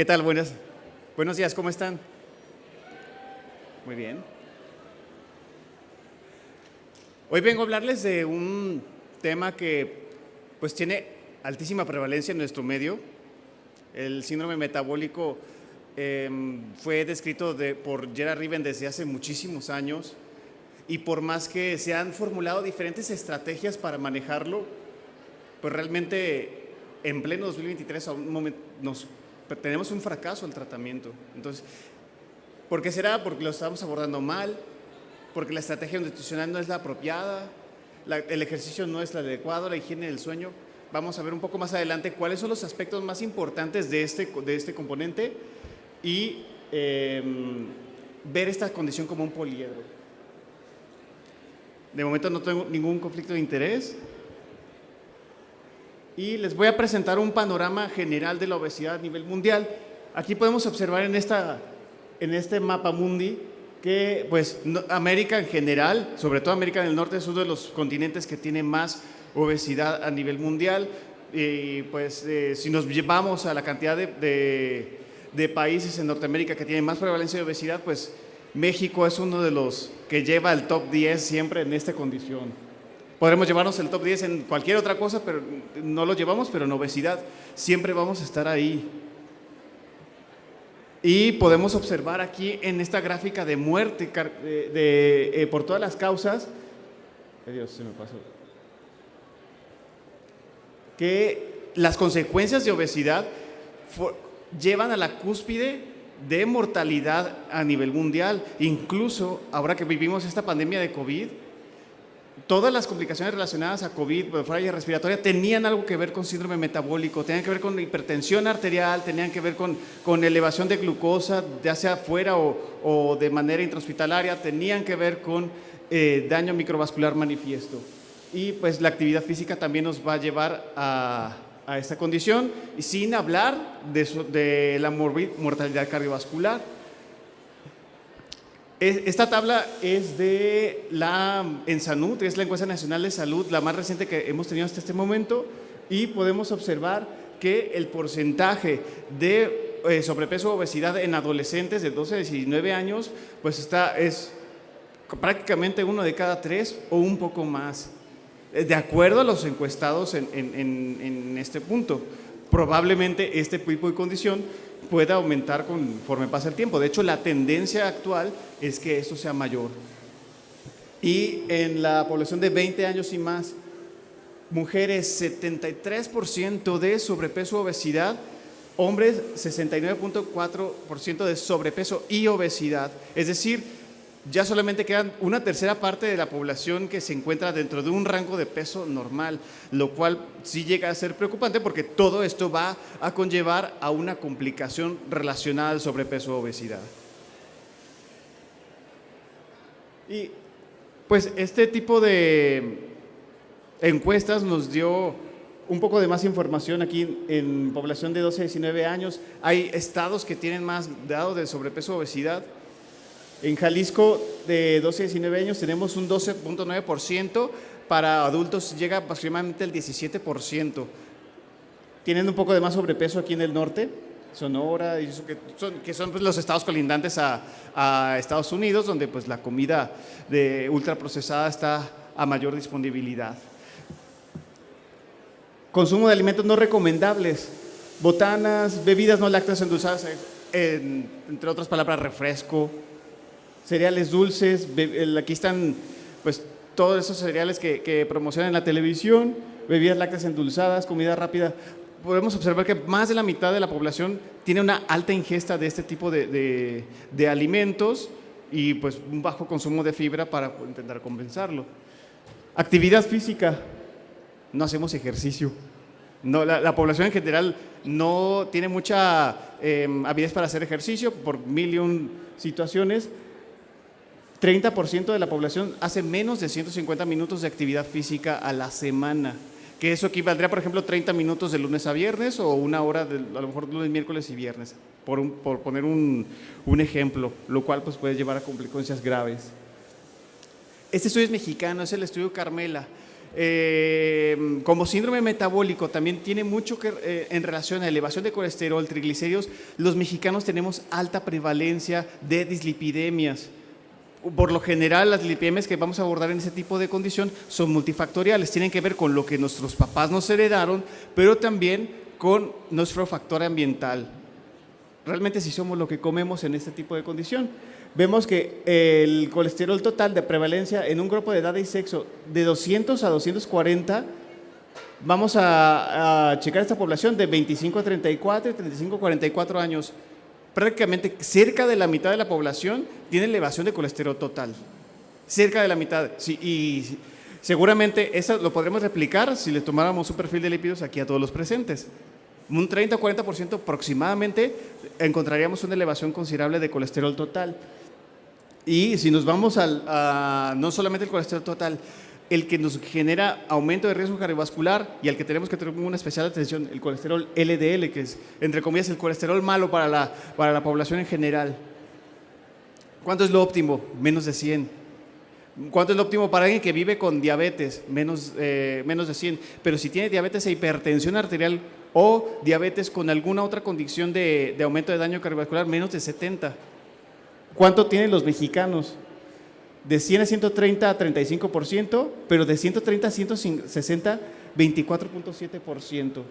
¿Qué tal? Buenos días, ¿cómo están? Muy bien. Hoy vengo a hablarles de un tema que pues tiene altísima prevalencia en nuestro medio. El síndrome metabólico fue descrito por Gerard Riven desde hace muchísimos años, y por más que se han formulado diferentes estrategias para manejarlo, pues realmente en pleno 2023 tenemos un fracaso al tratamiento. Entonces, ¿por qué será? Porque lo estamos abordando mal, porque la estrategia nutricional no es la apropiada, el ejercicio no es el adecuado, la higiene del sueño. Vamos a ver un poco más adelante cuáles son los aspectos más importantes de este componente y ver esta condición como un poliedro. De momento no tengo ningún conflicto de interés. Y les voy a presentar un panorama general de la obesidad a nivel mundial. Aquí podemos observar en este mapa mundi que pues América en general, sobre todo América del Norte, es uno de los continentes que tiene más obesidad a nivel mundial. Y pues si nos llevamos a la cantidad de países en Norteamérica que tienen más prevalencia de obesidad, pues México es uno de los que lleva el top 10 siempre en esta condición. Podremos llevarnos el top 10 en cualquier otra cosa, pero no lo llevamos, pero en obesidad siempre vamos a estar ahí. Y podemos observar aquí en esta gráfica de muerte por todas las causas, Dios, se me pasó, que las consecuencias de obesidad llevan a la cúspide de mortalidad a nivel mundial. Incluso ahora que vivimos esta pandemia de COVID, todas las complicaciones relacionadas a COVID, falla respiratoria, tenían algo que ver con síndrome metabólico, tenían que ver con hipertensión arterial, tenían que ver con elevación de glucosa, ya sea fuera o de manera intrahospitalaria, tenían que ver con daño microvascular manifiesto. Y pues la actividad física también nos va a llevar a esta condición, y sin hablar de la mortalidad cardiovascular. Esta tabla es de la ENSANUD, es la Encuesta Nacional de Salud, la más reciente que hemos tenido hasta este momento, y podemos observar que el porcentaje de sobrepeso o obesidad en adolescentes de 12 a 19 años pues es prácticamente 1 de cada 3 o un poco más, de acuerdo a los encuestados en este punto. Probablemente este tipo de condición pueda aumentar conforme pasa el tiempo. De hecho, la tendencia actual es que esto sea mayor. Y en la población de 20 años y más, mujeres 73% de sobrepeso o obesidad, hombres 69.4% de sobrepeso y obesidad. Es decir, ya solamente quedan una tercera parte de la población que se encuentra dentro de un rango de peso normal, lo cual sí llega a ser preocupante, porque todo esto va a conllevar a una complicación relacionada al sobrepeso o obesidad. Y pues este tipo de encuestas nos dio un poco de más información aquí en población de 12 a 19 años. Hay estados que tienen más datos de sobrepeso o obesidad. En Jalisco, de 12 a 19 años, tenemos un 12.9%, para adultos llega aproximadamente el 17%. Tienen un poco de más sobrepeso aquí en el norte, Sonora, y eso que son pues los estados colindantes a Estados Unidos, donde pues la comida de ultraprocesada está a mayor disponibilidad. Consumo de alimentos no recomendables, botanas, bebidas no lácteas endulzadas, entre otras palabras, refresco, cereales dulces. Aquí están pues todos esos cereales que promocionan en la televisión, bebidas lácteas endulzadas, comida rápida. Podemos observar que más de la mitad de la población tiene una alta ingesta de este tipo de alimentos, y pues un bajo consumo de fibra para intentar compensarlo. Actividad física, no hacemos ejercicio. No, la población en general no tiene mucha habilidad para hacer ejercicio por mil y un situaciones. 30% de la población hace menos de 150 minutos de actividad física a la semana, que eso equivaldría, por ejemplo, 30 minutos de lunes a viernes, o una hora a lo mejor lunes, miércoles y viernes, por poner un ejemplo, lo cual pues puede llevar a consecuencias graves. Este estudio es mexicano, es el estudio Carmela, como síndrome metabólico también tiene mucho que en relación a elevación de colesterol, triglicéridos, los mexicanos tenemos alta prevalencia de dislipidemias. Por lo general, las dislipidemias que vamos a abordar en ese tipo de condición son multifactoriales, tienen que ver con lo que nuestros papás nos heredaron, pero también con nuestro factor ambiental. Realmente si somos lo que comemos en este tipo de condición. Vemos que el colesterol total de prevalencia en un grupo de edad y sexo de 200 a 240, vamos a checar esta población de 25 a 34 y 35 a 44 años. Prácticamente cerca de la mitad de la población tiene elevación de colesterol total. Cerca de la mitad. Sí, y seguramente eso lo podremos replicar si le tomáramos un perfil de lípidos aquí a todos los presentes. Un 30 o 40% aproximadamente encontraríamos una elevación considerable de colesterol total. Y si nos vamos no solamente el colesterol total, el que nos genera aumento de riesgo cardiovascular y al que tenemos que tener una especial atención, el colesterol LDL, que es, entre comillas, el colesterol malo para la población en general. ¿Cuánto es lo óptimo? Menos de 100. ¿Cuánto es lo óptimo para alguien que vive con diabetes? Menos de 100. Pero si tiene diabetes e hipertensión arterial o diabetes con alguna otra condición de aumento de daño cardiovascular, menos de 70. ¿Cuánto tienen los mexicanos? De 100 a 130 a 35%, pero de 130 a 160, 24.7%.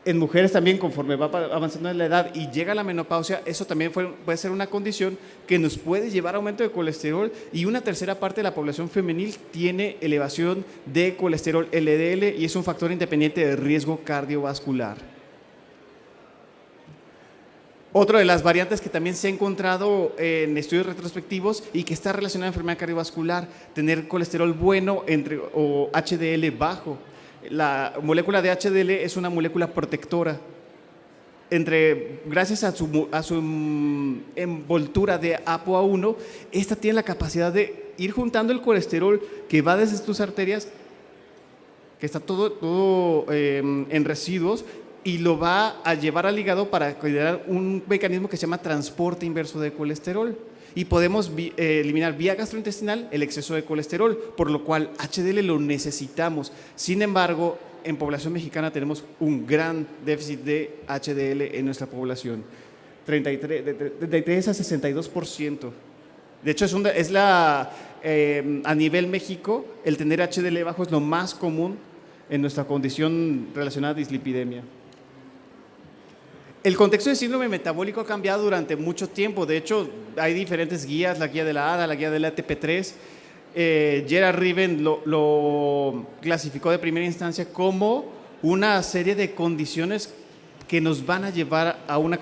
En mujeres también, conforme va avanzando en la edad y llega la menopausia, eso también puede ser una condición que nos puede llevar a aumento de colesterol, y una tercera parte de la población femenil tiene elevación de colesterol LDL y es un factor independiente de riesgo cardiovascular. Otra de las variantes que también se ha encontrado en estudios retrospectivos y que está relacionada a enfermedad cardiovascular, tener colesterol bueno o HDL bajo. La molécula de HDL es una molécula protectora. Gracias a su envoltura de ApoA1, esta tiene la capacidad de ir juntando el colesterol que va desde tus arterias, que está todo en residuos, y lo va a llevar al hígado para generar un mecanismo que se llama transporte inverso de colesterol. Y podemos eliminar vía gastrointestinal el exceso de colesterol, por lo cual HDL lo necesitamos. Sin embargo, en población mexicana tenemos un gran déficit de HDL en nuestra población, de 33 a 62%. De hecho, a nivel México, el tener HDL bajo es lo más común en nuestra condición relacionada a dislipidemia. El contexto de síndrome metabólico ha cambiado durante mucho tiempo. De hecho, hay diferentes guías, la guía de la ADA, la guía de la ATP3. Gerard Riven lo clasificó de primera instancia como una serie de condiciones que nos van a llevar a una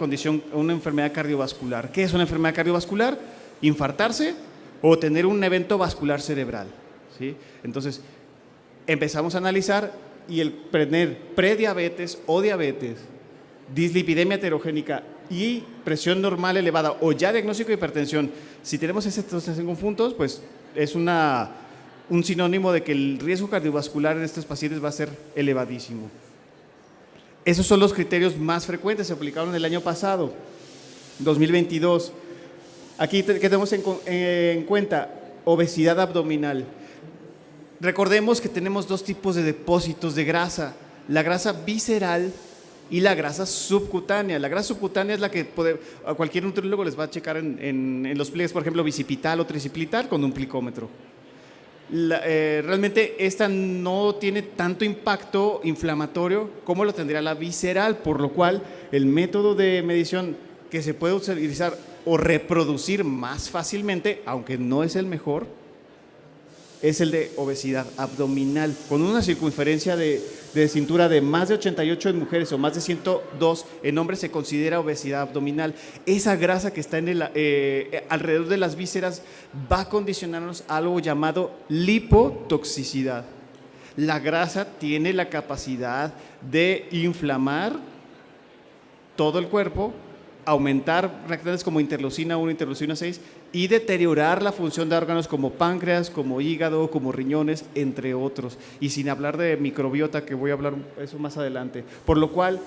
enfermedad cardiovascular. ¿Qué es una enfermedad cardiovascular? Infartarse o tener un evento vascular cerebral, ¿sí? Entonces, empezamos a analizar y el tener prediabetes o diabetes, dislipidemia heterogénica y presión normal elevada o ya diagnóstico de hipertensión, si tenemos estos en conjuntos, pues es un sinónimo de que el riesgo cardiovascular en estos pacientes va a ser elevadísimo. Esos son los criterios más frecuentes, se aplicaron el año pasado, 2022. Aquí que tenemos en cuenta obesidad abdominal. Recordemos que tenemos dos tipos de depósitos de grasa, la grasa visceral y la grasa subcutánea. La grasa subcutánea es la que a cualquier nutriólogo les va a checar en los pliegues, por ejemplo, bicipital o tricipital con un plicómetro. Realmente esta no tiene tanto impacto inflamatorio como lo tendría la visceral, por lo cual el método de medición que se puede utilizar o reproducir más fácilmente, aunque no es el mejor, es el de obesidad abdominal, con una circunferencia de cintura de más de 88 en mujeres o más de 102 en hombres se considera obesidad abdominal. Esa grasa que está alrededor de las vísceras va a condicionarnos a algo llamado lipotoxicidad. La grasa tiene la capacidad de inflamar todo el cuerpo, aumentar reacciones como interleucina 1, interleucina 6 y deteriorar la función de órganos como páncreas, como hígado, como riñones, entre otros. Y sin hablar de microbiota, que voy a hablar eso más adelante. Por lo cual,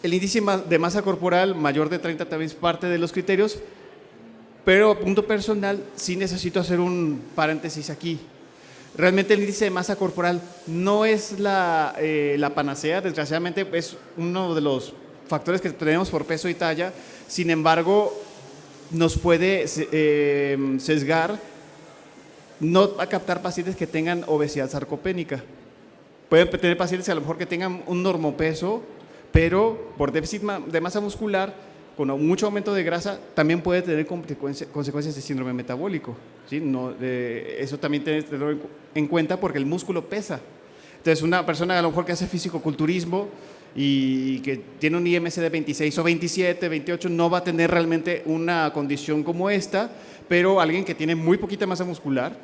el índice de masa corporal mayor de 30 también es parte de los criterios, pero a punto personal sí necesito hacer un paréntesis aquí. Realmente el índice de masa corporal no es la panacea, desgraciadamente es uno de los factores que tenemos por peso y talla, sin embargo, nos puede sesgar no a captar pacientes que tengan obesidad sarcopénica. Pueden tener pacientes a lo mejor que tengan un normopeso, pero por déficit de masa muscular, con mucho aumento de grasa, también puede tener consecuencias de síndrome metabólico. ¿Sí? No, eso también tiene que tenerlo en cuenta porque el músculo pesa. Entonces, una persona a lo mejor que hace fisicoculturismo y que tiene un IMC de 26 o 27, 28, no va a tener realmente una condición como esta, pero alguien que tiene muy poquita masa muscular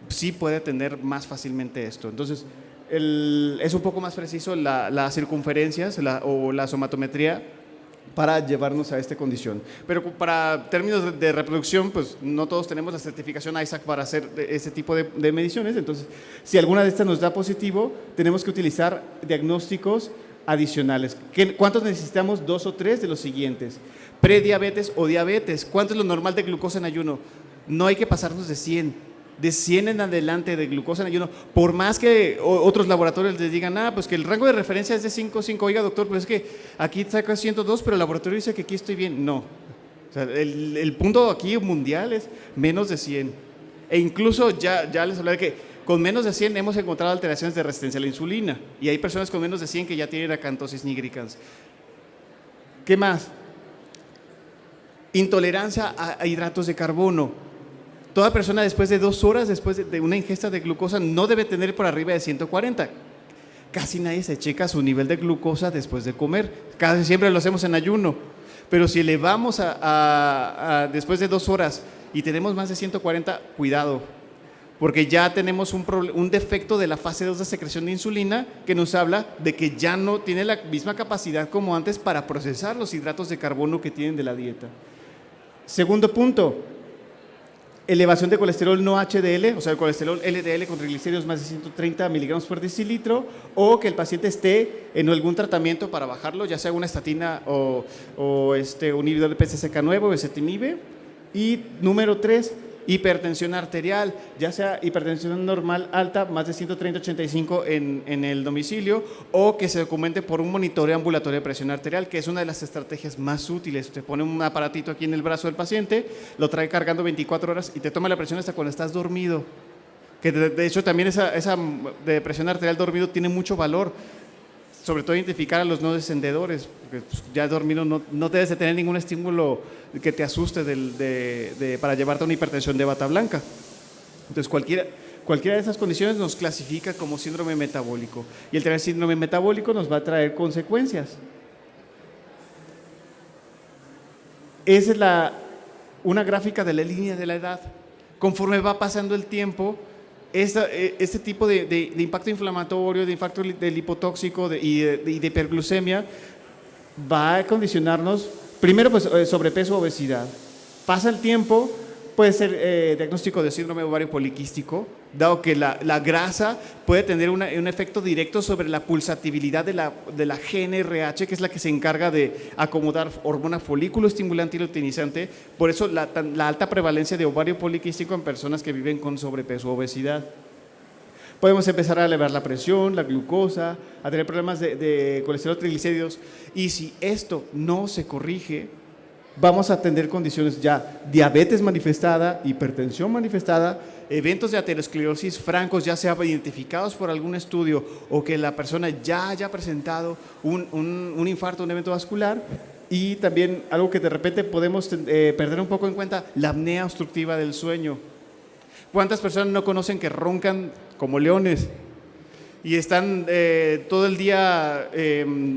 sí puede tener más fácilmente esto. Entonces, es un poco más preciso las circunferencias o la somatometría para llevarnos a esta condición. Pero para términos de reproducción, pues no todos tenemos la certificación ISAC para hacer ese tipo de mediciones. Entonces, si alguna de estas nos da positivo, tenemos que utilizar diagnósticos adicionales. ¿Cuántos necesitamos? 2 o 3 de los siguientes. Prediabetes o diabetes. ¿Cuánto es lo normal de glucosa en ayuno? No hay que pasarnos de 100. De 100 en adelante de glucosa en ayuno, por más que otros laboratorios les digan, pues que el rango de referencia es de 5,5, oiga doctor, pero es que aquí saca 102, pero el laboratorio dice que aquí estoy bien. No, o sea, el punto aquí mundial es menos de 100. E incluso ya les hablé de que con menos de 100 hemos encontrado alteraciones de resistencia a la insulina, y hay personas con menos de 100 que ya tienen acantosis nigricans. ¿Qué más? Intolerancia a hidratos de carbono. Toda persona después de 2 horas, después de una ingesta de glucosa, no debe tener por arriba de 140. Casi nadie se checa su nivel de glucosa después de comer. Casi siempre lo hacemos en ayuno. Pero si elevamos después de 2 horas y tenemos más de 140, cuidado. Porque ya tenemos un defecto de la fase 2 de secreción de insulina que nos habla de que ya no tiene la misma capacidad como antes para procesar los hidratos de carbono que tienen de la dieta. Segundo punto. Elevación de colesterol no HDL, o sea, el colesterol LDL con triglicéridos más de 130 miligramos por decilitro, o que el paciente esté en algún tratamiento para bajarlo, ya sea una estatina o un inhibidor de PCSK9 o ezetimibe. Y número 3, hipertensión arterial, ya sea hipertensión normal alta, más de 130/85 en el domicilio, o que se documente por un monitoreo ambulatorio de presión arterial, que es una de las estrategias más útiles. Te pone un aparatito aquí en el brazo del paciente, lo trae cargando 24 horas y te toma la presión hasta cuando estás dormido. Que de hecho también esa de presión arterial dormido tiene mucho valor, sobre todo identificar a los no descendedores, porque pues, ya dormido no debes de tener ningún estímulo que te asuste para llevarte a una hipertensión de bata blanca. Entonces cualquiera de esas condiciones nos clasifica como síndrome metabólico, y el tener síndrome metabólico nos va a traer consecuencias. Esa es una gráfica de la línea de la edad. Conforme va pasando el tiempo, este tipo de impacto inflamatorio, de impacto de lipotóxico y de hiperglucemia va a condicionarnos, primero pues sobrepeso, obesidad. Pasa el tiempo, puede ser diagnóstico de síndrome ovario poliquístico, dado que la grasa puede tener un efecto directo sobre la pulsatividad de la GnRH, que es la que se encarga de acomodar hormona folículo estimulante y luteinizante. Por eso la alta prevalencia de ovario poliquístico en personas que viven con sobrepeso o obesidad. Podemos empezar a elevar la presión, la glucosa, a tener problemas de colesterol, triglicéridos, y si esto no se corrige, vamos a tener condiciones ya, diabetes manifestada, hipertensión manifestada, eventos de aterosclerosis francos, ya sea identificados por algún estudio o que la persona ya haya presentado un infarto, un evento vascular, y también algo que de repente podemos perder un poco en cuenta, la apnea obstructiva del sueño. ¿Cuántas personas no conocen que roncan como leones y están todo el día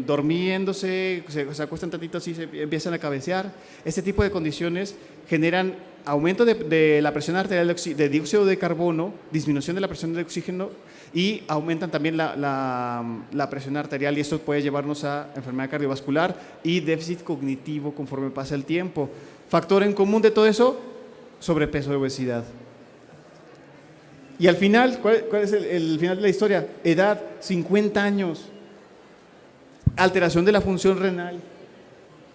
durmiéndose, se acuestan tantito así, se empiezan a cabecear? Este tipo de condiciones generan aumento de la presión arterial de dióxido de carbono, disminución de la presión de oxígeno, y aumentan también la presión arterial, y esto puede llevarnos a enfermedad cardiovascular y déficit cognitivo conforme pasa el tiempo. Factor en común de todo eso, sobrepeso y obesidad. Y al final, ¿cuál es el final de la historia? Edad, 50 años, alteración de la función renal,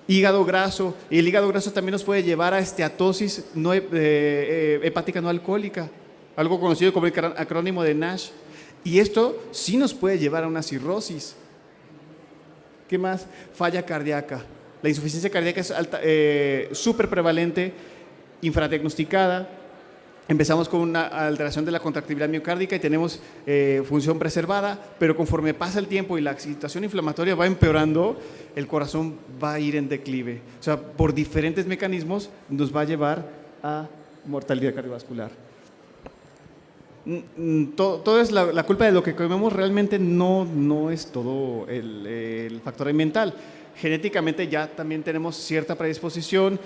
hígado graso, y el hígado graso también nos puede llevar a esteatosis hepática no alcohólica. algo conocido como el acrónimo de NASH. Y esto sí nos puede llevar a una cirrosis. ¿Qué más? Falla cardíaca. La insuficiencia cardíaca es súper prevalente, infradiagnosticada. Empezamos con una alteración de la contractibilidad miocárdica y tenemos función preservada, pero conforme pasa el tiempo y la situación inflamatoria va empeorando, el corazón va a ir en declive. O sea, por diferentes mecanismos nos va a llevar a mortalidad cardiovascular. Todo es la culpa de lo que comemos, realmente no es todo el factor ambiental. Genéticamente ya también tenemos cierta predisposición,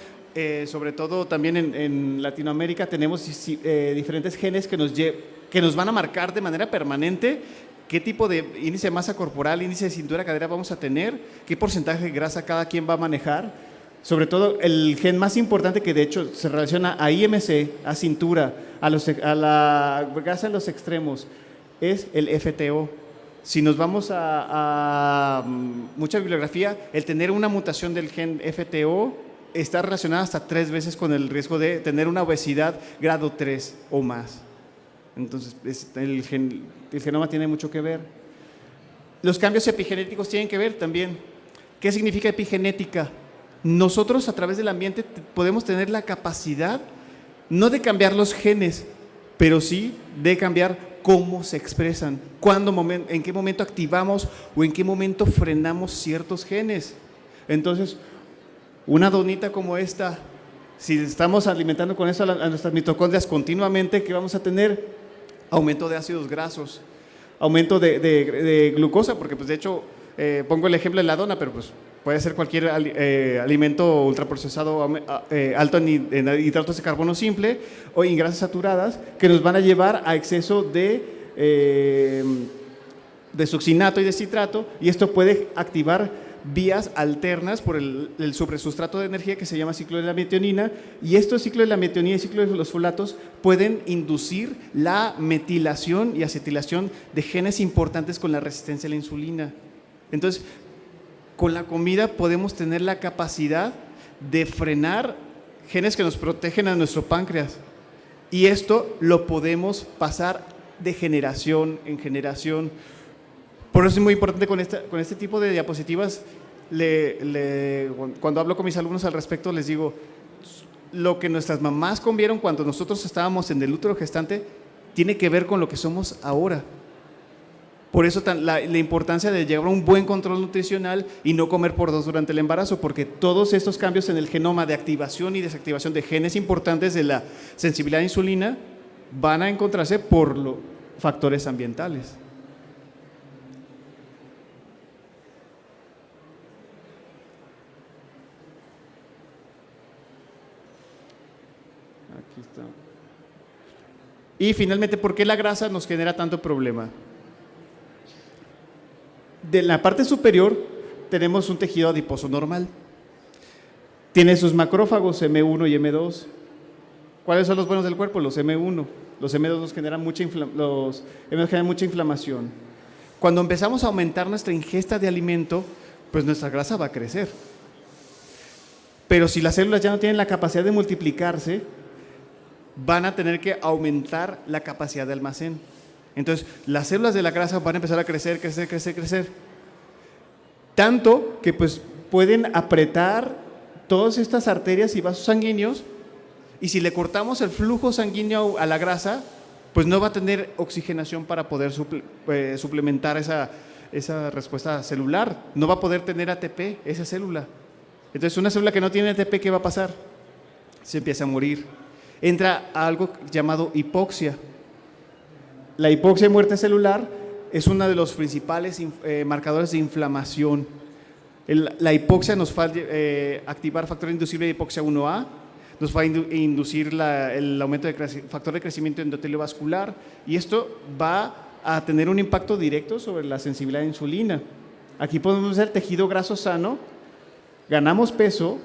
sobre todo también en Latinoamérica tenemos diferentes genes que nos van a marcar de manera permanente qué tipo de índice de masa corporal, índice de cintura, cadera vamos a tener, qué porcentaje de grasa cada quien va a manejar. Sobre todo el gen más importante que de hecho se relaciona a IMC, a cintura, a la grasa en los extremos, es el FTO. Si nos vamos a mucha bibliografía, el tener una mutación del gen FTO está relacionada hasta 3 veces con el riesgo de tener una obesidad grado 3 o más. Entonces, el genoma tiene mucho que ver. Los cambios epigenéticos tienen que ver también. ¿Qué significa epigenética? Nosotros a través del ambiente podemos tener la capacidad, no de cambiar los genes, pero sí de cambiar cómo se expresan, en qué momento activamos o en qué momento frenamos ciertos genes. Entonces, una donita como esta, si estamos alimentando con eso a nuestras mitocondrias continuamente, ¿qué vamos a tener? Aumento de ácidos grasos, aumento de glucosa, porque pues de hecho, pongo el ejemplo de la dona, pero pues puede ser cualquier alimento ultraprocesado alto en hidratos de carbono simple o en grasas saturadas que nos van a llevar a exceso de succinato y de citrato, y esto puede activar vías alternas por el sobresustrato de energía que se llama ciclo de la metionina, y estos ciclos de la metionina y ciclo de los folatos pueden inducir la metilación y acetilación de genes importantes con la resistencia a la insulina. Entonces, con la comida podemos tener la capacidad de frenar genes que nos protegen a nuestro páncreas, y esto lo podemos pasar de generación en generación. Por eso es muy importante con este tipo de diapositivas, cuando hablo con mis alumnos al respecto, les digo, lo que nuestras mamás comieron cuando nosotros estábamos en el útero gestante tiene que ver con lo que somos ahora. Por eso la importancia de llevar un buen control nutricional y no comer por 2 durante el embarazo, porque todos estos cambios en el genoma de activación y desactivación de genes importantes de la sensibilidad a la insulina van a encontrarse por los factores ambientales. Aquí está. Y finalmente, ¿por qué la grasa nos genera tanto problema? De la parte superior tenemos un tejido adiposo normal. Tiene sus macrófagos M1 y M2. ¿Cuáles son los buenos del cuerpo? Los M1. Los M2 generan mucha inflamación. Cuando empezamos a aumentar nuestra ingesta de alimento, pues nuestra grasa va a crecer. Pero si las células ya no tienen la capacidad de multiplicarse, van a tener que aumentar la capacidad de almacén. Entonces, las células de la grasa van a empezar a crecer. Tanto que pues pueden apretar todas estas arterias y vasos sanguíneos, y si le cortamos el flujo sanguíneo a la grasa, pues no va a tener oxigenación para poder suplementar esa respuesta celular. No va a poder tener ATP, esa célula. Entonces, una célula que no tiene ATP, ¿qué va a pasar? Se empieza a morir. Entra a algo llamado hipoxia. La hipoxia y muerte celular es uno de los principales marcadores de inflamación. La hipoxia nos va a activar factor inducible de hipoxia 1A, nos va a inducir el aumento de factor de crecimiento endotelio vascular, y esto va a tener un impacto directo sobre la sensibilidad a la insulina. Aquí podemos ver tejido graso sano, ganamos peso,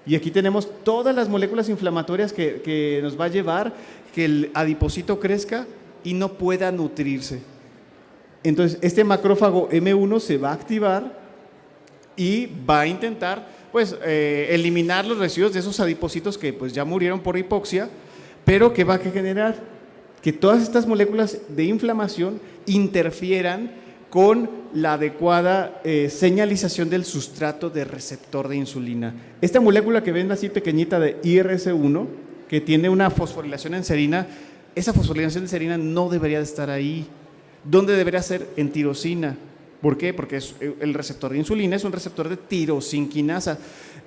y aquí tenemos todas las moléculas inflamatorias que nos va a llevar que el adipocito crezca y no pueda nutrirse. Entonces, este macrófago M1 se va a activar y va a intentar pues, eliminar los residuos de esos adipocitos que pues, ya murieron por hipoxia, pero ¿qué va a generar? que todas estas moléculas de inflamación interfieran con la adecuada señalización del sustrato de receptor de insulina. Esta molécula que ven así pequeñita de IRS1, que tiene una fosforilación en serina, esa fosforilación en serina no debería de estar ahí. ¿Dónde debería ser? En tirosina. ¿Por qué? Porque el receptor de insulina es un receptor de tirosinquinasa.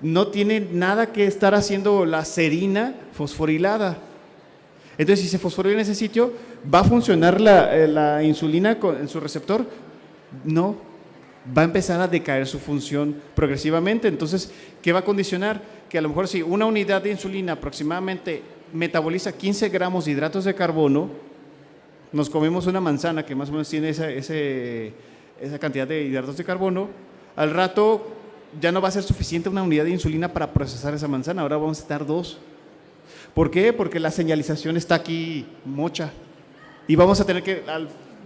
No tiene nada que estar haciendo la serina fosforilada. Entonces, si se fosforila en ese sitio, ¿va a funcionar la insulina en su receptor? No, va a empezar a decaer su función progresivamente. Entonces, ¿qué va a condicionar? Que a lo mejor si una unidad de insulina aproximadamente metaboliza 15 gramos de hidratos de carbono, nos comemos una manzana que más o menos tiene esa cantidad de hidratos de carbono, al rato ya no va a ser suficiente una unidad de insulina para procesar esa manzana, ahora vamos a necesitar 2. ¿Por qué? Porque la señalización está aquí mocha y vamos a tener que,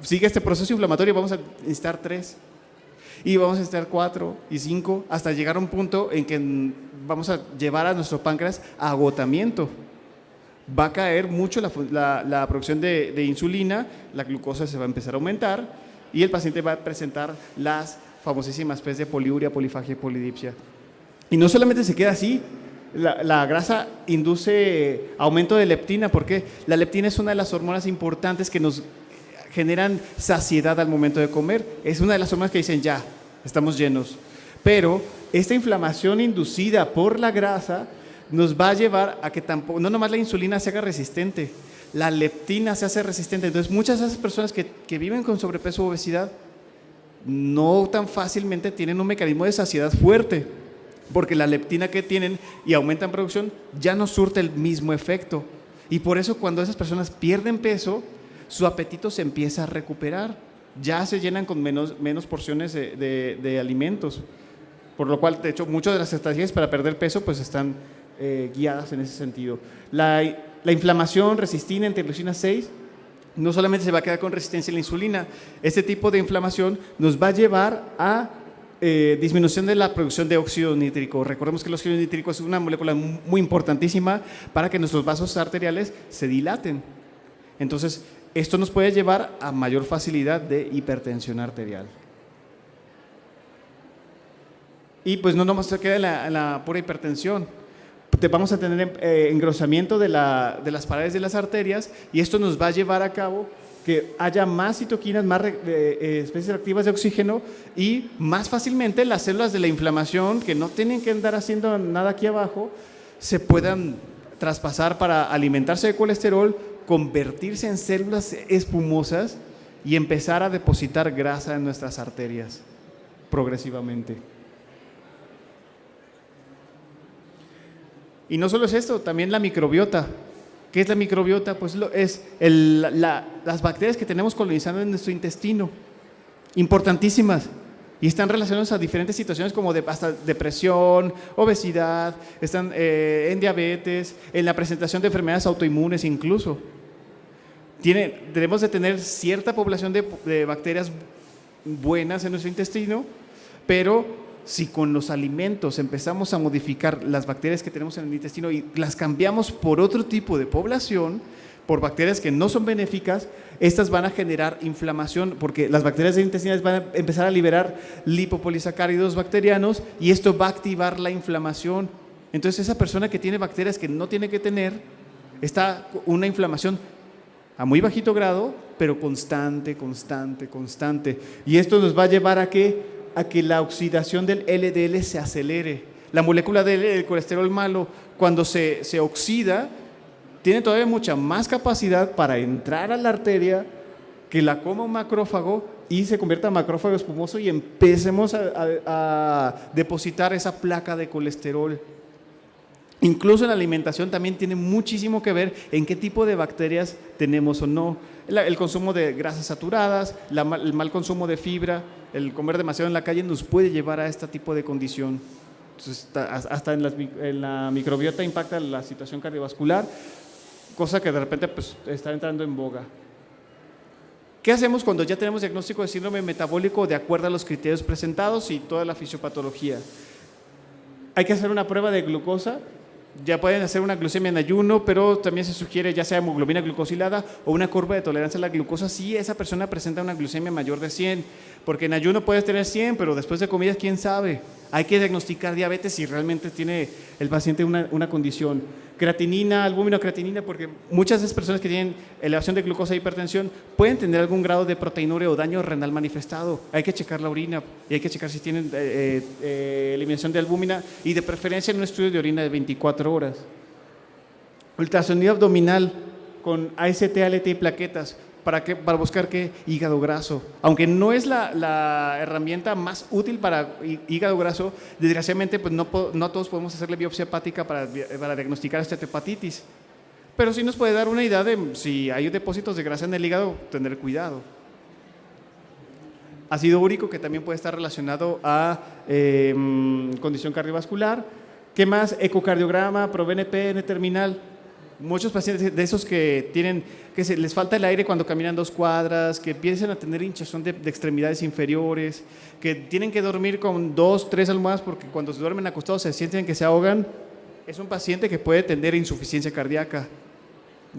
sigue este proceso inflamatorio, vamos a necesitar 3 y vamos a necesitar 4 y 5 hasta llegar a un punto en que vamos a llevar a nuestro páncreas a agotamiento. Va a caer mucho la producción de insulina, la glucosa se va a empezar a aumentar y el paciente va a presentar las famosísimas P's de poliuria, polifagia y polidipsia. Y no solamente se queda así, la grasa induce aumento de leptina, porque la leptina es una de las hormonas importantes que nos generan saciedad al momento de comer. Es una de las hormonas que dicen ya, estamos llenos. Pero esta inflamación inducida por la grasa nos va a llevar a que no nomás la insulina se haga resistente, la leptina se hace resistente. Entonces muchas de esas personas que viven con sobrepeso o obesidad no tan fácilmente tienen un mecanismo de saciedad fuerte, porque la leptina que tienen y aumenta en producción ya no surte el mismo efecto. Y por eso cuando esas personas pierden peso, su apetito se empieza a recuperar, ya se llenan con menos porciones de alimentos. Por lo cual, de hecho, muchas de las estrategias para perder peso pues están guiadas en ese sentido. La inflamación resistina, interleucina 6, no solamente se va a quedar con resistencia a la insulina, este tipo de inflamación nos va a llevar a disminución de la producción de óxido nítrico. Recordemos que el óxido nítrico es una molécula muy importantísima para que nuestros vasos arteriales se dilaten. Entonces, esto nos puede llevar a mayor facilidad de hipertensión arterial. Y pues no nomás se queda en la pura hipertensión. Vamos a tener engrosamiento de las paredes de las arterias y esto nos va a llevar a cabo que haya más citoquinas, más especies reactivas de oxígeno y más fácilmente las células de la inflamación, que no tienen que andar haciendo nada aquí abajo, se puedan traspasar para alimentarse de colesterol, convertirse en células espumosas y empezar a depositar grasa en nuestras arterias progresivamente. Y no solo es esto, también la microbiota. ¿Qué es la microbiota? Pues es las bacterias que tenemos colonizando en nuestro intestino, importantísimas, y están relacionadas a diferentes situaciones como hasta depresión, obesidad, están en diabetes, en la presentación de enfermedades autoinmunes incluso. Debemos de tener cierta población de bacterias buenas en nuestro intestino, pero si con los alimentos empezamos a modificar las bacterias que tenemos en el intestino y las cambiamos por otro tipo de población, por bacterias que no son benéficas, estas van a generar inflamación, porque las bacterias intestinales van a empezar a liberar lipopolisacáridos bacterianos y esto va a activar la inflamación. Entonces esa persona que tiene bacterias que no tiene que tener, está una inflamación a muy bajito grado, pero constante. Y esto nos va a llevar a que la oxidación del LDL se acelere. La molécula del colesterol malo, cuando se oxida, tiene todavía mucha más capacidad para entrar a la arteria, que la coma un macrófago y se convierta en macrófago espumoso y empecemos a depositar esa placa de colesterol. Incluso en la alimentación también tiene muchísimo que ver en qué tipo de bacterias tenemos o no. El consumo de grasas saturadas, el mal consumo de fibra, el comer demasiado en la calle nos puede llevar a este tipo de condición. Entonces, hasta en la microbiota impacta la situación cardiovascular, cosa que de repente pues, está entrando en boga. ¿Qué hacemos cuando ya tenemos diagnóstico de síndrome metabólico de acuerdo a los criterios presentados y toda la fisiopatología? Hay que hacer una prueba de glucosa Ya pueden hacer una glucemia en ayuno, pero también se sugiere ya sea hemoglobina glucosilada o una curva de tolerancia a la glucosa si esa persona presenta una glucemia mayor de 100, porque en ayuno puedes tener 100, pero después de comida, quién sabe. Hay que diagnosticar diabetes si realmente tiene el paciente una condición. Creatinina, albúmina o creatinina, porque muchas de esas personas que tienen elevación de glucosa e hipertensión pueden tener algún grado de proteinúria o daño renal manifestado. Hay que checar la orina y hay que checar si tienen eliminación de albúmina y de preferencia en un estudio de orina de 24 horas. Ultrasonido abdominal con AST, ALT y plaquetas. Para buscar qué hígado graso. Aunque no es la herramienta más útil para hígado graso, desgraciadamente pues no todos podemos hacerle biopsia hepática para diagnosticar esta hepatitis. Pero sí nos puede dar una idea de si hay depósitos de grasa en el hígado, tener cuidado. Ácido úrico, que también puede estar relacionado a condición cardiovascular. ¿Qué más? Ecocardiograma, ProBNP, N-terminal. Muchos pacientes de esos que les falta el aire cuando caminan 2 cuadras, que empiezan a tener hinchazón de extremidades inferiores, que tienen que dormir con 2, 3 almohadas porque cuando se duermen acostados se sienten que se ahogan, es un paciente que puede tener insuficiencia cardíaca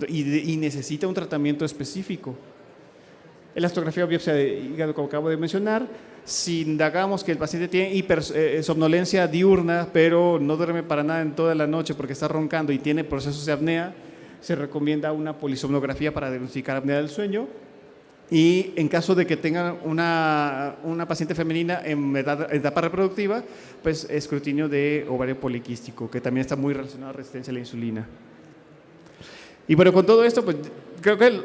y necesita un tratamiento específico. Elastografía o biopsia de hígado, como acabo de mencionar. Si indagamos que el paciente tiene somnolencia diurna, pero no duerme para nada en toda la noche porque está roncando y tiene procesos de apnea, se recomienda una polisomnografía para diagnosticar apnea del sueño. Y en caso de que tengan una paciente femenina en etapa reproductiva, pues escrutinio de ovario poliquístico, que también está muy relacionado a resistencia a la insulina. Y bueno, con todo esto, pues creo que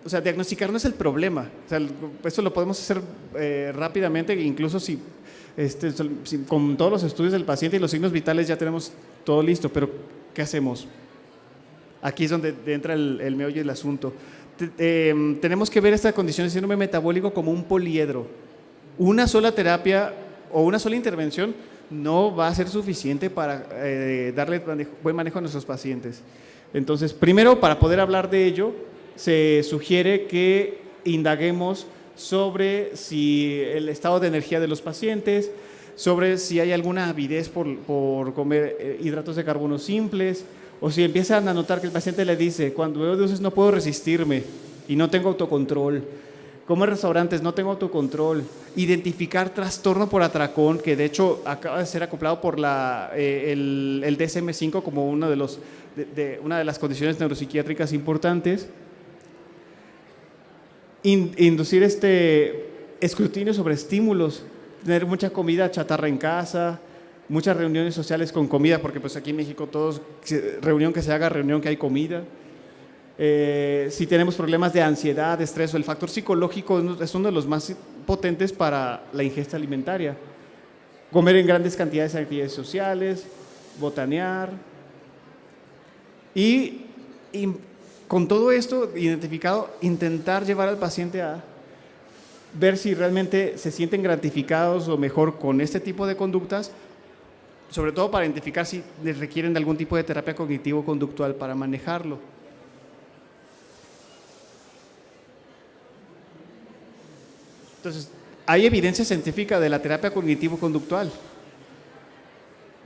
o sea, diagnosticar no es el problema. O sea, esto lo podemos hacer rápidamente, incluso si con todos los estudios del paciente y los signos vitales ya tenemos todo listo, pero ¿qué hacemos? Aquí es donde entra el meollo del asunto. Tenemos que ver esta condición de síndrome metabólico como un poliedro. Una sola terapia o una sola intervención no va a ser suficiente para darle buen manejo a nuestros pacientes. Entonces, primero, para poder hablar de ello, se sugiere que indaguemos sobre si el estado de energía de los pacientes, sobre si hay alguna avidez por comer hidratos de carbono simples, o si empiezan a notar que el paciente le dice, cuando veo dulces no puedo resistirme y no tengo autocontrol, como en restaurantes no tengo autocontrol, identificar trastorno por atracón, que de hecho acaba de ser acoplado por el DSM-5 como una de las condiciones neuropsiquiátricas importantes. Inducir escrutinio sobre estímulos, tener mucha comida chatarra en casa, muchas reuniones sociales con comida, porque pues aquí en México reunión que se haga, reunión que hay comida. Si tenemos problemas de ansiedad, de estrés, o el factor psicológico es uno de los más potentes para la ingesta alimentaria. Comer en grandes cantidades de actividades sociales, botanear y con todo esto identificado, intentar llevar al paciente a ver si realmente se sienten gratificados o mejor con este tipo de conductas, sobre todo para identificar si les requieren de algún tipo de terapia cognitivo-conductual para manejarlo. Entonces, hay evidencia científica de la terapia cognitivo-conductual.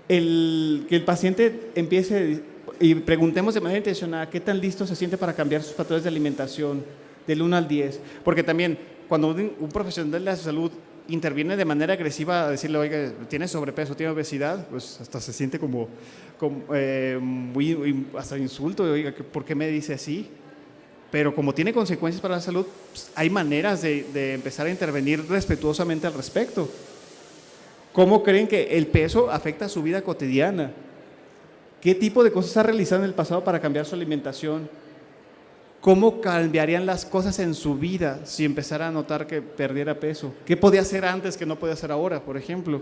Que el paciente empiece y preguntemos de manera intencionada qué tan listo se siente para cambiar sus patrones de alimentación del 1 al 10, porque también cuando un profesional de la salud interviene de manera agresiva a decirle, oiga, tiene sobrepeso, tiene obesidad, pues hasta se siente como muy hasta insulto, oiga, ¿por qué me dice así? Pero como tiene consecuencias para la salud, pues hay maneras de empezar a intervenir respetuosamente al respecto. ¿Cómo creen que el peso afecta a su vida cotidiana? ¿Qué tipo de cosas ha realizado en el pasado para cambiar su alimentación? ¿Cómo cambiarían las cosas en su vida si empezara a notar que perdiera peso? ¿Qué podía hacer antes que no puede hacer ahora, por ejemplo?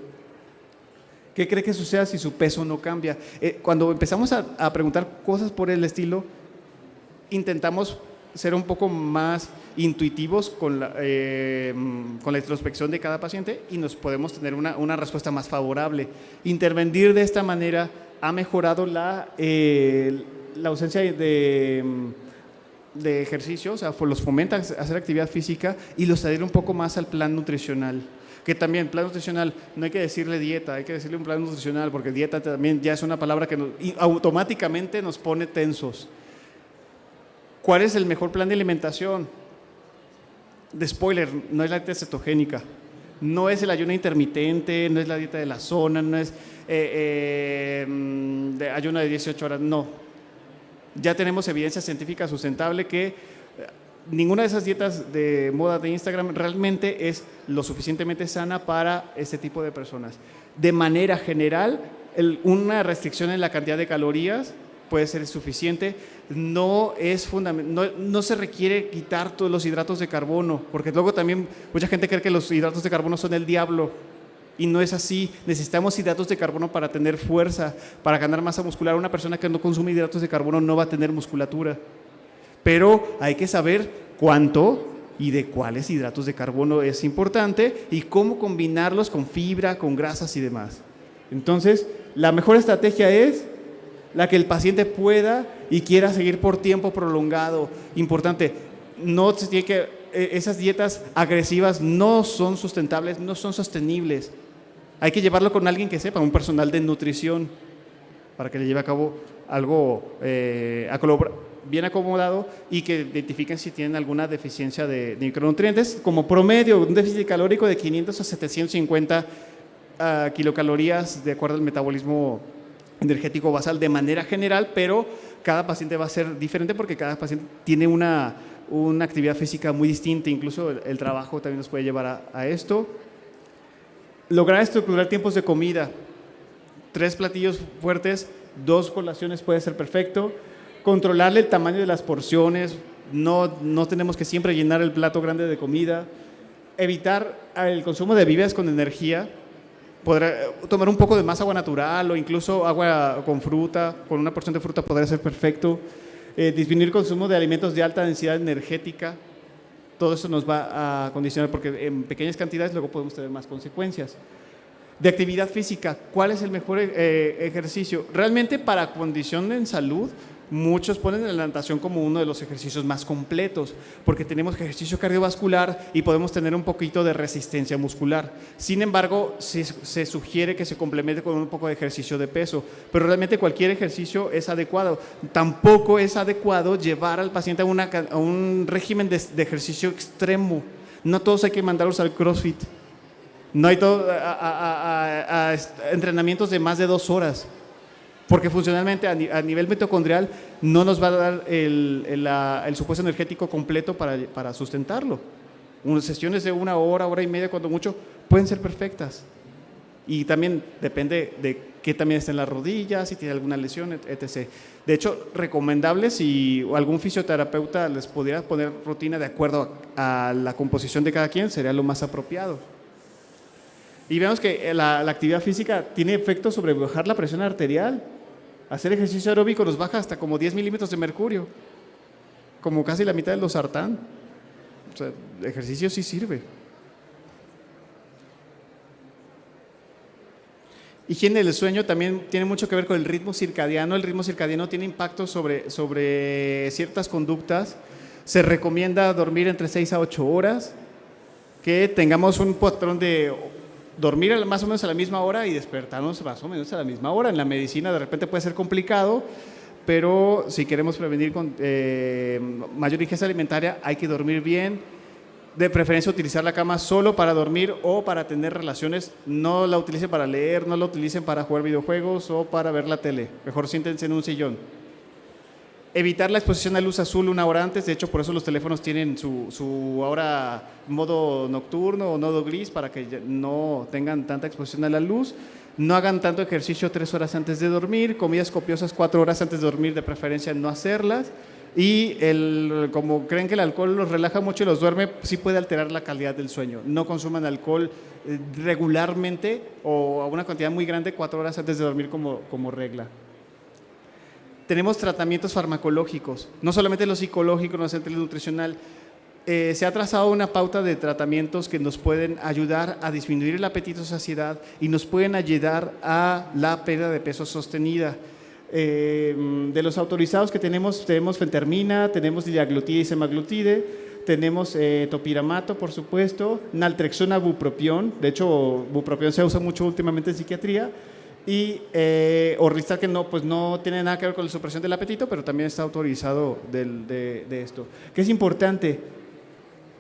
¿Qué cree que suceda si su peso no cambia? Cuando empezamos a preguntar cosas por el estilo, intentamos ser un poco más intuitivos con la introspección de cada paciente y nos podemos tener una respuesta más favorable. Intervenir de esta manera ha mejorado la ausencia de ejercicio, o sea, los fomenta a hacer actividad física y los adhiere un poco más al plan nutricional. Que también, plan nutricional, no hay que decirle dieta, hay que decirle un plan nutricional, porque dieta también ya es una palabra que automáticamente nos pone tensos. ¿Cuál es el mejor plan de alimentación? De spoiler, no es la dieta cetogénica, no es el ayuno intermitente, no es la dieta de la zona, no es de ayuno de 18 horas, no. Ya tenemos evidencia científica sustentable que ninguna de esas dietas de moda de Instagram realmente es lo suficientemente sana para este tipo de personas. De manera general, una restricción en la cantidad de calorías puede ser suficiente. No se requiere quitar todos los hidratos de carbono, porque luego también mucha gente cree que los hidratos de carbono son el diablo, y no es así. Necesitamos hidratos de carbono para tener fuerza, para ganar masa muscular. Una persona que no consume hidratos de carbono no va a tener musculatura. Pero hay que saber cuánto y de cuáles hidratos de carbono es importante y cómo combinarlos con fibra, con grasas y demás. Entonces, la mejor estrategia es la que el paciente pueda y quiera seguir por tiempo prolongado. Importante, no se tiene que, esas dietas agresivas no son sustentables, no son sostenibles. Hay que llevarlo con alguien que sepa, un personal de nutrición, para que le lleve a cabo algo bien acomodado y que identifiquen si tienen alguna deficiencia de micronutrientes. Como promedio, un déficit calórico de 500 a 750 kilocalorías de acuerdo al metabolismo energético basal de manera general, pero cada paciente va a ser diferente porque cada paciente tiene una actividad física muy distinta, incluso el trabajo también nos puede llevar a esto. Lograr estructurar tiempos de comida, 3 platillos fuertes, 2 colaciones puede ser perfecto. Controlarle el tamaño de las porciones, no tenemos que siempre llenar el plato grande de comida. Evitar el consumo de bebidas con energía, poder tomar un poco de más agua natural o incluso agua con fruta, con una porción de fruta podría ser perfecto. Disminuir el consumo de alimentos de alta densidad energética, todo eso nos va a condicionar porque en pequeñas cantidades luego podemos tener más consecuencias. De actividad física, ¿cuál es el mejor ejercicio? Realmente para condición en salud, muchos ponen la natación como uno de los ejercicios más completos, porque tenemos ejercicio cardiovascular y podemos tener un poquito de resistencia muscular. Sin embargo, se sugiere que se complemente con un poco de ejercicio de peso, pero realmente cualquier ejercicio es adecuado. Tampoco es adecuado llevar al paciente a un régimen de ejercicio extremo. No todos hay que mandarlos al CrossFit. No hay a entrenamientos de más de 2 horas. Porque funcionalmente a nivel mitocondrial no nos va a dar el supuesto energético completo para sustentarlo. Unas sesiones de 1 hora, hora y media, cuando mucho, pueden ser perfectas. Y también depende de qué también está en las rodillas, si tiene alguna lesión, etc. De hecho, recomendable si algún fisioterapeuta les pudiera poner rutina de acuerdo a la composición de cada quien, sería lo más apropiado. Y vemos que la actividad física tiene efectos sobre bajar la presión arterial. Hacer ejercicio aeróbico nos baja hasta como 10 milímetros de mercurio, como casi la mitad del losartán. O sea, el ejercicio sí sirve. Higiene del sueño también tiene mucho que ver con el ritmo circadiano. El ritmo circadiano tiene impacto sobre ciertas conductas. Se recomienda dormir entre 6 a 8 horas, que tengamos un patrón de dormir más o menos a la misma hora y despertarnos más o menos a la misma hora. En la medicina de repente puede ser complicado, pero si queremos prevenir con mayor ingesta alimentaria hay que dormir bien. De preferencia utilizar la cama solo para dormir o para tener relaciones. No la utilicen para leer, no la utilicen para jugar videojuegos o para ver la tele. Mejor siéntense en un sillón. Evitar la exposición a luz azul 1 hora antes. De hecho, por eso los teléfonos tienen su ahora modo nocturno o modo gris, para que no tengan tanta exposición a la luz. No hagan tanto ejercicio 3 horas antes de dormir. Comidas copiosas 4 horas antes de dormir, de preferencia no hacerlas. Y como creen que el alcohol los relaja mucho y los duerme, sí puede alterar la calidad del sueño. No consuman alcohol regularmente o a una cantidad muy grande 4 horas antes de dormir como regla. Tenemos tratamientos farmacológicos, no solamente lo psicológico, no solamente lo nutricional. Se ha trazado una pauta de tratamientos que nos pueden ayudar a disminuir el apetito, saciedad, y nos pueden ayudar a la pérdida de peso sostenida. De los autorizados que tenemos fentermina, tenemos liraglutide y semaglutide. tenemos topiramato, por supuesto, naltrexona, bupropión. De hecho, bupropión se usa mucho últimamente en psiquiatría. Y Orlistat, que no, pues no tiene nada que ver con la supresión del apetito, pero también está autorizado de esto. ¿Qué es importante?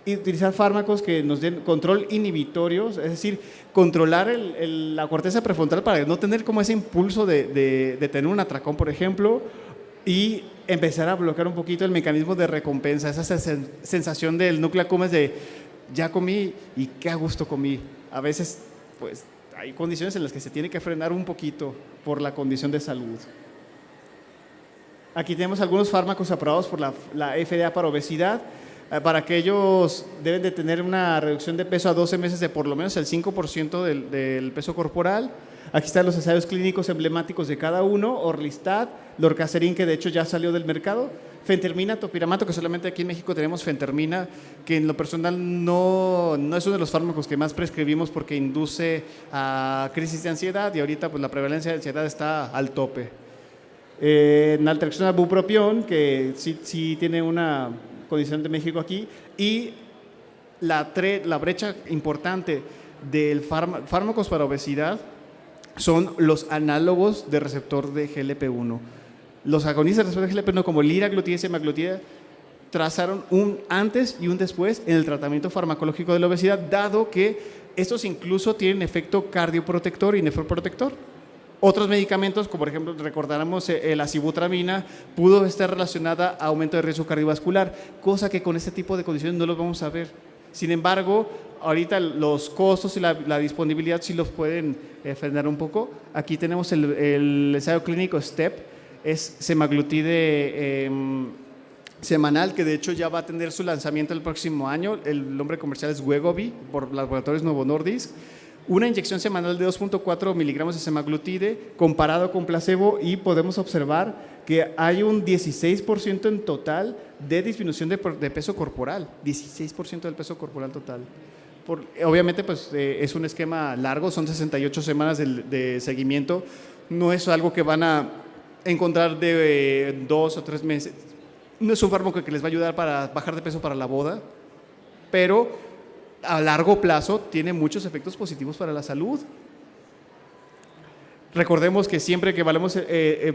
Utilizar fármacos que nos den control inhibitorio, es decir, controlar la corteza prefrontal para no tener como ese impulso de tener un atracón, por ejemplo, y empezar a bloquear un poquito el mecanismo de recompensa, esa sensación del núcleo accumbens de ya comí y qué a gusto comí. A veces, pues, hay condiciones en las que se tiene que frenar un poquito por la condición de salud. Aquí tenemos algunos fármacos aprobados por la FDA para obesidad. Para aquellos deben de tener una reducción de peso a 12 meses de por lo menos el 5% del peso corporal. Aquí están los ensayos clínicos emblemáticos de cada uno: Orlistat, Lorcaserin, que de hecho ya salió del mercado, fentermina, topiramato, que solamente aquí en México tenemos fentermina, que en lo personal no es uno de los fármacos que más prescribimos porque induce a crisis de ansiedad y ahorita pues la prevalencia de ansiedad está al tope. Naltrexona, bupropión, que sí tiene una condición de México aquí, y la brecha importante del fármacos para obesidad son los análogos de receptor de GLP-1. Los agonistas de receptor de GLP-1 como liraglutida y semaglutida trazaron un antes y un después en el tratamiento farmacológico de la obesidad, dado que estos incluso tienen efecto cardioprotector y nefroprotector. Otros medicamentos, como por ejemplo recordáramos la sibutramina, pudo estar relacionada a aumento de riesgo cardiovascular, cosa que con este tipo de condiciones no los vamos a ver. Sin embargo, ahorita los costos y la disponibilidad sí los pueden frenar un poco. Aquí tenemos el ensayo clínico STEP, es semaglutide semanal, que de hecho ya va a tener su lanzamiento el próximo año. El nombre comercial es Wegovy, por Laboratorios Novo Nordisk. Una inyección semanal de 2.4 miligramos de semaglutide comparado con placebo, y podemos observar que hay un 16% en total de disminución de peso corporal, 16% del peso corporal total. Obviamente pues es un esquema largo, son 68 semanas de seguimiento, no es algo que van a encontrar de 2 o 3 meses, no es un fármaco que les va a ayudar para bajar de peso para la boda, pero a largo plazo tiene muchos efectos positivos para la salud. Recordemos que siempre que evaluamos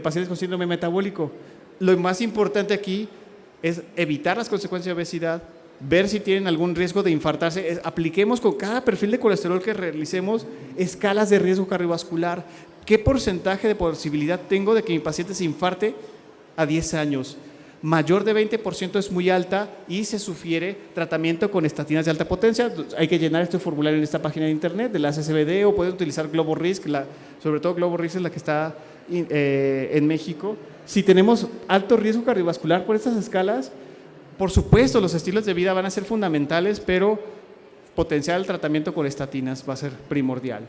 pacientes con síndrome metabólico, lo más importante aquí es evitar las consecuencias de obesidad, ver si tienen algún riesgo de infartarse. Apliquemos con cada perfil de colesterol que realicemos escalas de riesgo cardiovascular. ¿Qué porcentaje de posibilidad tengo de que mi paciente se infarte a 10 años? Mayor de 20% es muy alta y se sugiere tratamiento con estatinas de alta potencia. Hay que llenar este formulario en esta página de internet de la CCBD, o pueden utilizar GloboRisk, sobre todo GloboRisk es la que está en México. Si tenemos alto riesgo cardiovascular por estas escalas, por supuesto los estilos de vida van a ser fundamentales, pero potenciar el tratamiento con estatinas va a ser primordial.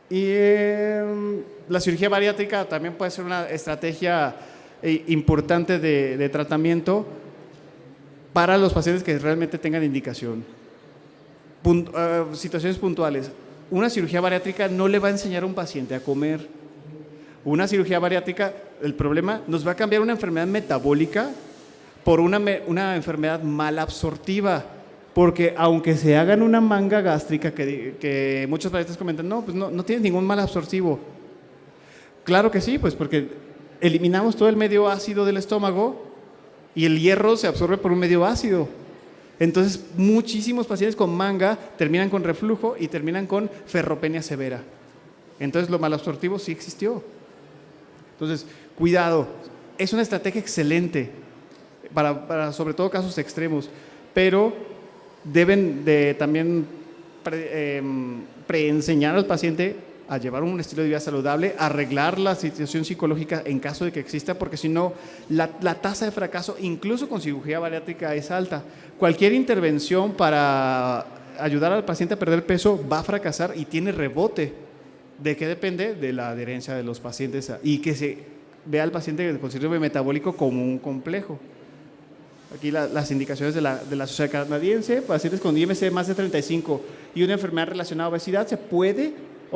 Y la cirugía bariátrica también puede ser una estrategia importante de tratamiento para los pacientes que realmente tengan indicación. Situaciones puntuales. Una cirugía bariátrica no le va a enseñar a un paciente a comer. Una cirugía bariátrica, el problema, nos va a cambiar una enfermedad metabólica por una enfermedad mal absortiva. Porque aunque se hagan una manga gástrica, que muchos pacientes comentan, no, pues no tienes ningún mal absortivo. Claro que sí, pues porque eliminamos todo el medio ácido del estómago y el hierro se absorbe por un medio ácido. Entonces, muchísimos pacientes con manga terminan con reflujo y terminan con ferropenia severa. Entonces, lo mal absortivo sí existió. Entonces, cuidado, es una estrategia excelente para sobre todo casos extremos, pero deben de también preenseñar al paciente a llevar un estilo de vida saludable, arreglar la situación psicológica en caso de que exista, porque si no, la tasa de fracaso, incluso con cirugía bariátrica, es alta. Cualquier intervención para ayudar al paciente a perder peso va a fracasar y tiene rebote. ¿De qué depende? De la adherencia de los pacientes y que se vea al paciente con síndrome metabólico como un complejo. Aquí las indicaciones de la Sociedad Canadiense: pacientes con IMC más de 35 y una enfermedad relacionada a obesidad, se puede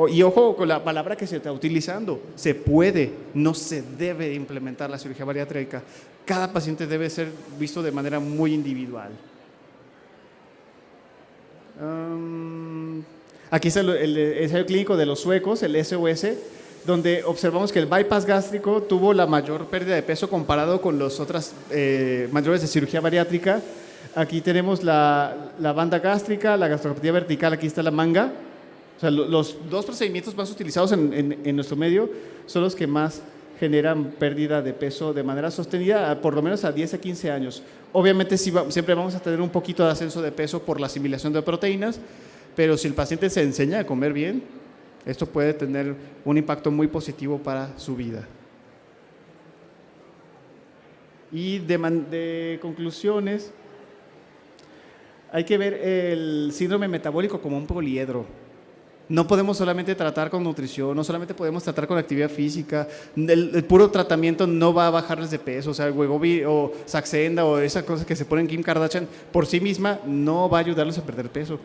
Y ojo con la palabra que se está utilizando, se puede, no se debe implementar la cirugía bariátrica. Cada paciente debe ser visto de manera muy individual. Aquí está el ensayo clínico de los suecos, el SOS, donde observamos que el bypass gástrico tuvo la mayor pérdida de peso comparado con los otros mayores de cirugía bariátrica. Aquí tenemos la banda gástrica, la gastropatía vertical, aquí está la manga. O sea, los dos procedimientos más utilizados en nuestro medio son los que más generan pérdida de peso de manera sostenida, por lo menos a 10 a 15 años. Obviamente siempre vamos a tener un poquito de ascenso de peso por la asimilación de proteínas, pero si el paciente se enseña a comer bien, esto puede tener un impacto muy positivo para su vida. Y de conclusiones, hay que ver el síndrome metabólico como un poliedro. No podemos solamente tratar con nutrición, no solamente podemos tratar con actividad física. El puro tratamiento no va a bajarles de peso. O sea, Wegovy o Saxenda o esas cosas que se ponen Kim Kardashian por sí misma no va a ayudarlos a perder peso.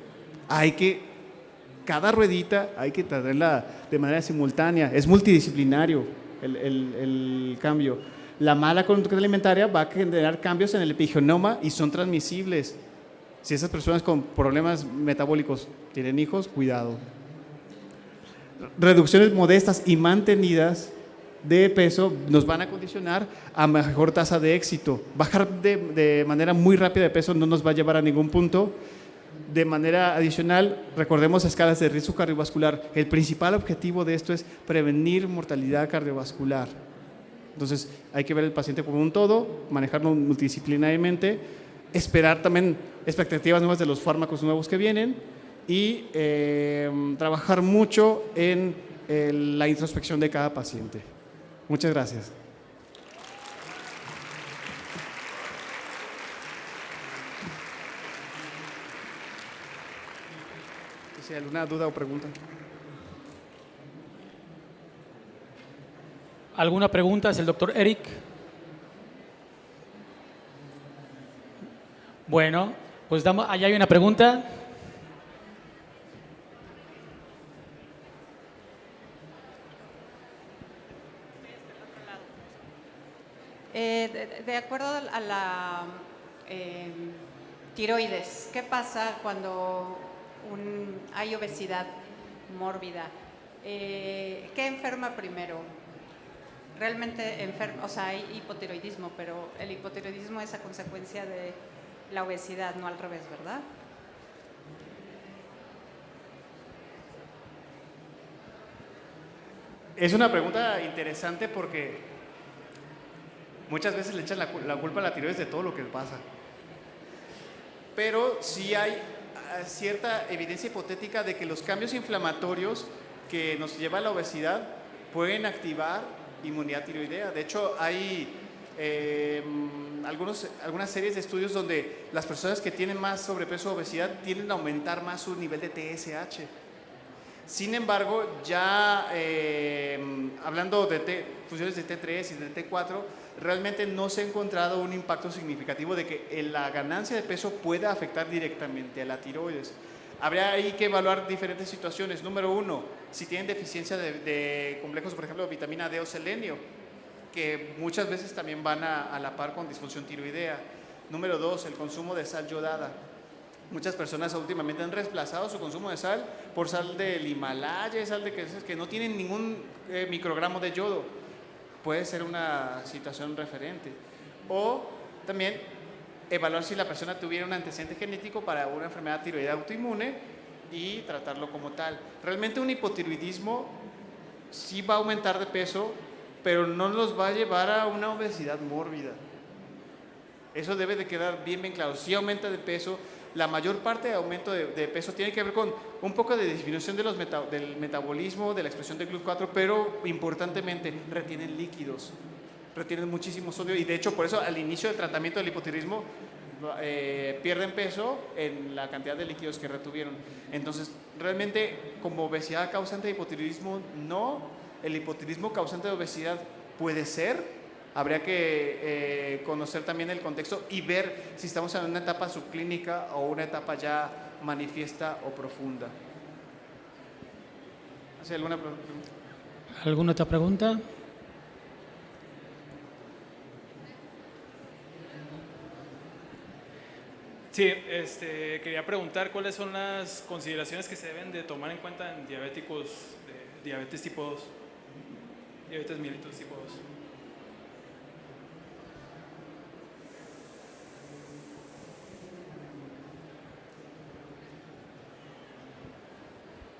Cada ruedita hay que tratarla de manera simultánea. Es multidisciplinario el cambio. La mala conducta alimentaria va a generar cambios en el epigenoma y son transmisibles. Si esas personas con problemas metabólicos tienen hijos, cuidado. Reducciones modestas y mantenidas de peso nos van a condicionar a mejor tasa de éxito. Bajar de manera muy rápida de peso no nos va a llevar a ningún punto. De manera adicional, recordemos escalas de riesgo cardiovascular. El principal objetivo de esto es prevenir mortalidad cardiovascular. Entonces, hay que ver el paciente como un todo, manejarlo multidisciplinariamente, esperar también expectativas nuevas de los fármacos nuevos que vienen y trabajar mucho en la introspección de cada paciente. Muchas gracias. Si hay alguna duda o pregunta. ¿Alguna pregunta? Es el doctor Eric. Bueno, pues allá hay una pregunta. De acuerdo a la tiroides, ¿qué pasa cuando hay obesidad mórbida? ¿Qué enferma primero? Realmente enferma, o sea, hay hipotiroidismo, pero el hipotiroidismo es a consecuencia de la obesidad, no al revés, ¿verdad? Es una pregunta interesante porque muchas veces le echan la culpa a la tiroides de todo lo que pasa. Pero sí hay cierta evidencia hipotética de que los cambios inflamatorios que nos lleva a la obesidad pueden activar inmunidad tiroidea. De hecho, hay algunas series de estudios donde las personas que tienen más sobrepeso o obesidad tienden a aumentar más su nivel de TSH. Sin embargo, ya hablando de funciones de T3 y de T4, realmente no se ha encontrado un impacto significativo de que la ganancia de peso pueda afectar directamente a la tiroides. Habría ahí que evaluar diferentes situaciones. Número uno, si tienen deficiencia de complejos, por ejemplo, de vitamina D o selenio, que muchas veces también van a la par con disfunción tiroidea. Número dos, el consumo de sal yodada. Muchas personas últimamente han reemplazado su consumo de sal por sal del Himalaya, sal de que no tienen ningún microgramo de yodo. Puede ser una situación referente. O también evaluar si la persona tuviera un antecedente genético para una enfermedad tiroidea autoinmune y tratarlo como tal. Realmente un hipotiroidismo sí va a aumentar de peso, pero no nos va a llevar a una obesidad mórbida. Eso debe de quedar bien claro. Sí aumenta de peso. La mayor parte de aumento de peso tiene que ver con un poco de disminución de del metabolismo, de la expresión de GLUT4, pero importantemente retienen líquidos, retienen muchísimo sodio y de hecho por eso al inicio del tratamiento del hipotiroidismo pierden peso en la cantidad de líquidos que retuvieron. Entonces, realmente como obesidad causante de hipotiroidismo, no. El hipotiroidismo causante de obesidad puede ser. Habría que conocer también el contexto y ver si estamos en una etapa subclínica o una etapa ya manifiesta o profunda. ¿Hace alguna pregunta? ¿Alguna otra pregunta? Sí, quería preguntar cuáles son las consideraciones que se deben de tomar en cuenta en diabéticos de diabetes tipo 2, diabetes mellitus tipo 2.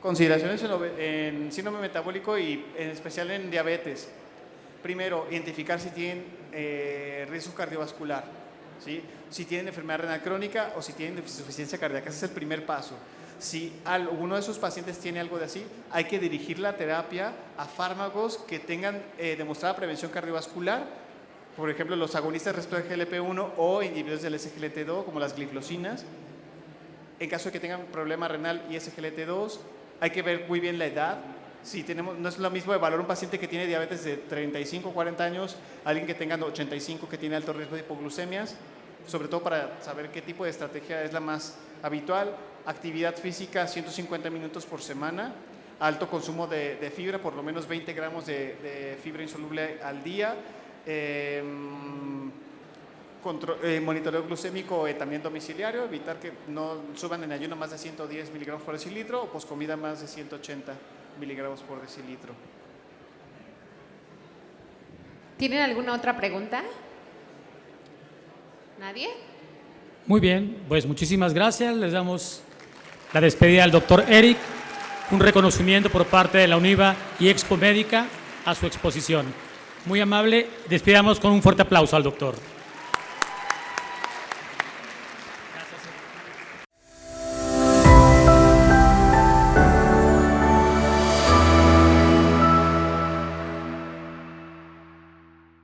Consideraciones en síndrome metabólico y en especial en diabetes. Primero, identificar si tienen riesgo cardiovascular, ¿sí? Si tienen enfermedad renal crónica o si tienen insuficiencia cardíaca. Ese es el primer paso. Si alguno de esos pacientes tiene algo de así, hay que dirigir la terapia a fármacos que tengan demostrada prevención cardiovascular, por ejemplo, los agonistas receptor GLP-1 o inhibidores del SGLT2, como las gliflosinas. En caso de que tengan problema renal y SGLT2, hay que ver muy bien la edad. Si tenemos, no es lo mismo evaluar un paciente que tiene diabetes de 35 o 40 años, alguien que tenga 85 que tiene alto riesgo de hipoglucemias, sobre todo para saber qué tipo de estrategia es la más habitual. Actividad física 150 minutos por semana, alto consumo de fibra, por lo menos 20 gramos de fibra insoluble al día, monitoreo glucémico también domiciliario, evitar que no suban en ayuno más de 110 miligramos por decilitro o poscomida más de 180 miligramos por decilitro. ¿Tienen alguna otra pregunta? ¿Nadie? Muy bien, pues muchísimas gracias. Les damos la despedida al doctor Eric, un reconocimiento por parte de la UNIVA y Expo Médica a su exposición. Muy amable, despidamos con un fuerte aplauso al doctor.